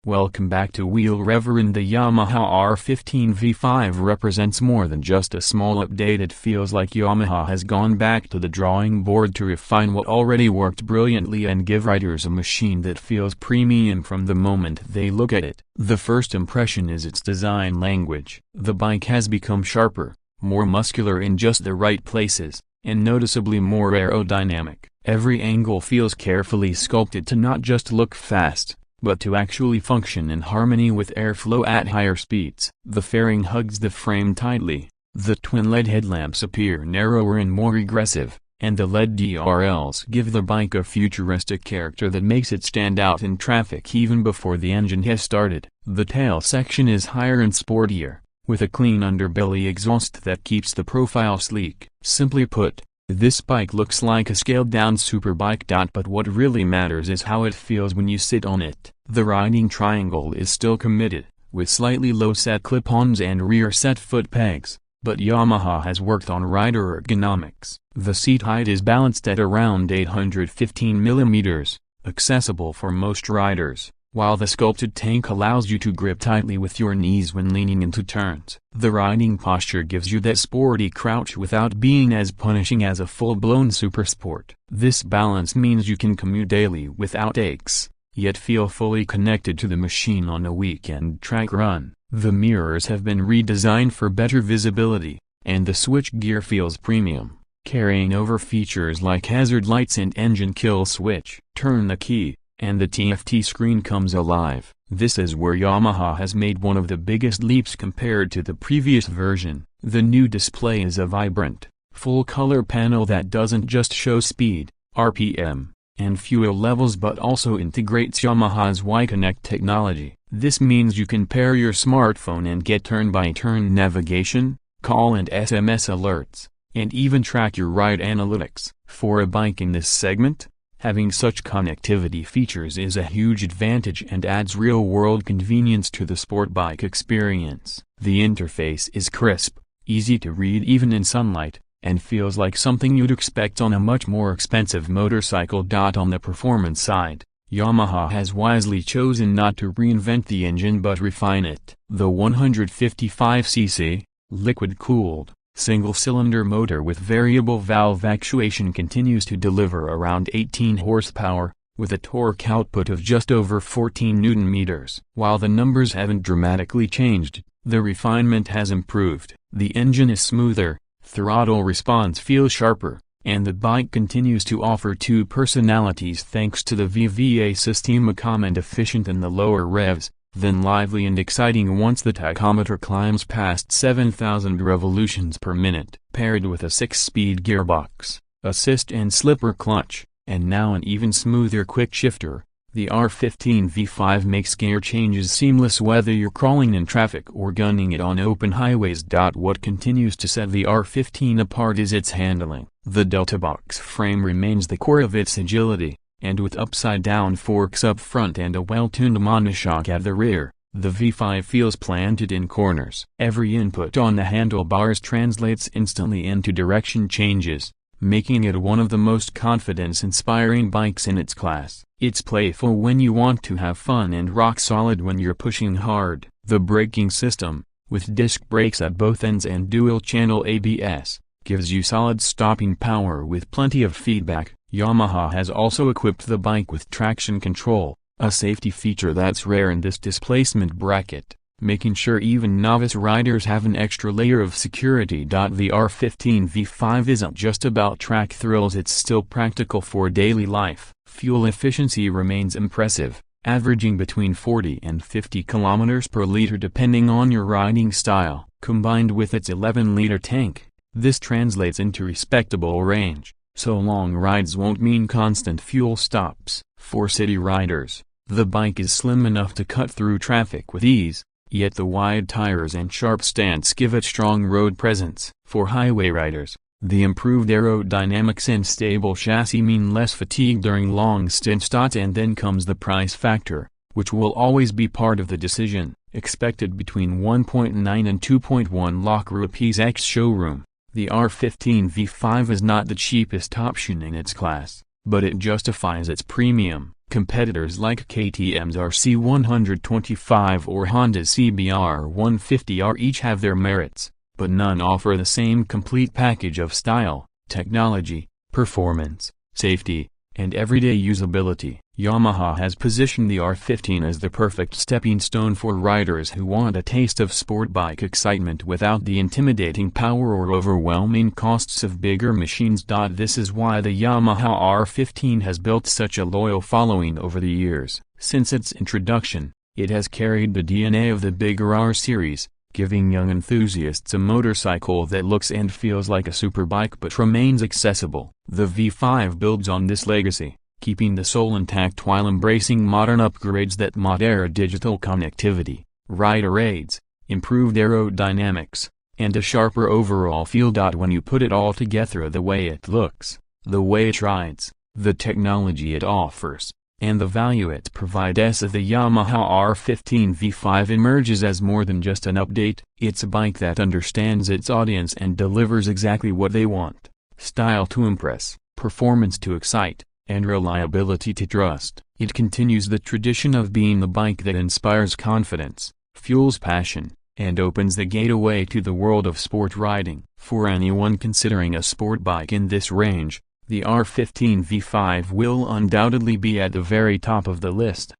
Welcome back to Wheel Reverend. The Yamaha R15 V5 represents more than just a small update. It feels like Yamaha has gone back to the drawing board to refine what already worked brilliantly and give riders a machine that feels premium from the moment they look at it. The first impression is its design language. The bike has become sharper, more muscular in just the right places, and noticeably more aerodynamic. Every angle feels carefully sculpted to not just look fast, but to actually function in harmony with airflow at higher speeds. The fairing hugs the frame tightly, the twin LED headlamps appear narrower and more aggressive, and the LED DRLs give the bike a futuristic character that makes it stand out in traffic even before the engine has started. The tail section is higher and sportier, with a clean underbelly exhaust that keeps the profile sleek. Simply put, this bike looks like a scaled-down Superbike. But what really matters is how it feels when you sit on it. The riding triangle is still committed, with slightly low-set clip-ons and rear-set foot pegs, but Yamaha has worked on rider ergonomics. The seat height is balanced at around 815 mm, accessible for most riders, while the sculpted tank allows you to grip tightly with your knees when leaning into turns. The riding posture gives you that sporty crouch without being as punishing as a full-blown supersport. This balance means you can commute daily without aches, yet feel fully connected to the machine on a weekend track run. The mirrors have been redesigned for better visibility, and the switch gear feels premium, carrying over features like hazard lights and engine kill switch. Turn the key, and the TFT screen comes alive. This is where Yamaha has made one of the biggest leaps compared to the previous version. The new display is a vibrant, full-color panel that doesn't just show speed, RPM, and fuel levels but also integrates Yamaha's Y-Connect technology. This means you can pair your smartphone and get turn-by-turn navigation, call and SMS alerts, and even track your ride analytics. For a bike in this segment, having such connectivity features is a huge advantage and adds real-world convenience to the sport bike experience. The interface is crisp, easy to read even in sunlight, and feels like something you'd expect on a much more expensive motorcycle. On the performance side, Yamaha has wisely chosen not to reinvent the engine but refine it. The 155cc, liquid-cooled, single-cylinder motor with variable valve actuation continues to deliver around 18 horsepower, with a torque output of just over 14 Nm. While the numbers haven't dramatically changed, the refinement has improved. The engine is smoother, throttle response feels sharper, and the bike continues to offer two personalities thanks to the VVA system, calm and efficient in the lower revs, then lively and exciting once the tachometer climbs past 7,000 revolutions per minute. Paired with a 6-speed gearbox, assist and slipper clutch, and now an even smoother quick shifter, the R15 V5 makes gear changes seamless whether you're crawling in traffic or gunning it on open highways. What continues to set the R15 apart is its handling. The Delta box frame remains the core of its agility, and with upside-down forks up front and a well-tuned monoshock at the rear, the V5 feels planted in corners. Every input on the handlebars translates instantly into direction changes, making it one of the most confidence-inspiring bikes in its class. It's playful when you want to have fun and rock-solid when you're pushing hard. The braking system, with disc brakes at both ends and dual-channel ABS, gives you solid stopping power with plenty of feedback. Yamaha has also equipped the bike with traction control, a safety feature that's rare in this displacement bracket, making sure even novice riders have an extra layer of security. The R15 V5 isn't just about track thrills, it's still practical for daily life. Fuel efficiency remains impressive, averaging between 40 and 50 km per liter depending on your riding style. Combined with its 11-liter tank, this translates into respectable range, so long rides won't mean constant fuel stops. For city riders, the bike is slim enough to cut through traffic with ease, yet the wide tires and sharp stance give it strong road presence. For highway riders, the improved aerodynamics and stable chassis mean less fatigue during long stints. And then comes the price factor, which will always be part of the decision, expected between 1.9 and 2.1 lakh rupees ex-showroom. The R15 V5 is not the cheapest option in its class, but it justifies its premium, Competitors like KTM's RC125 or Honda's CBR150R each have their merits, but none offer the same complete package of style, technology, performance, safety, and everyday usability. Yamaha has positioned the R15 as the perfect stepping stone for riders who want a taste of sport bike excitement without the intimidating power or overwhelming costs of bigger machines. This is why the Yamaha R15 has built such a loyal following over the years. Since its introduction, it has carried the DNA of the bigger R series, giving young enthusiasts a motorcycle that looks and feels like a superbike but remains accessible. The V5 builds on this legacy, keeping the soul intact while embracing modern upgrades that modern digital connectivity, rider aids, improved aerodynamics, and a sharper overall feel. When you put it all together, the way it looks, the way it rides, the technology it offers, and the value it provides, the Yamaha R15 V5 emerges as more than just an update. It's a bike that understands its audience and delivers exactly what they want: style to impress, performance to excite, and reliability to trust. It continues the tradition of being the bike that inspires confidence, fuels passion, and opens the gateway to the world of sport riding. For anyone considering a sport bike in this range, the R15 V5 will undoubtedly be at the very top of the list.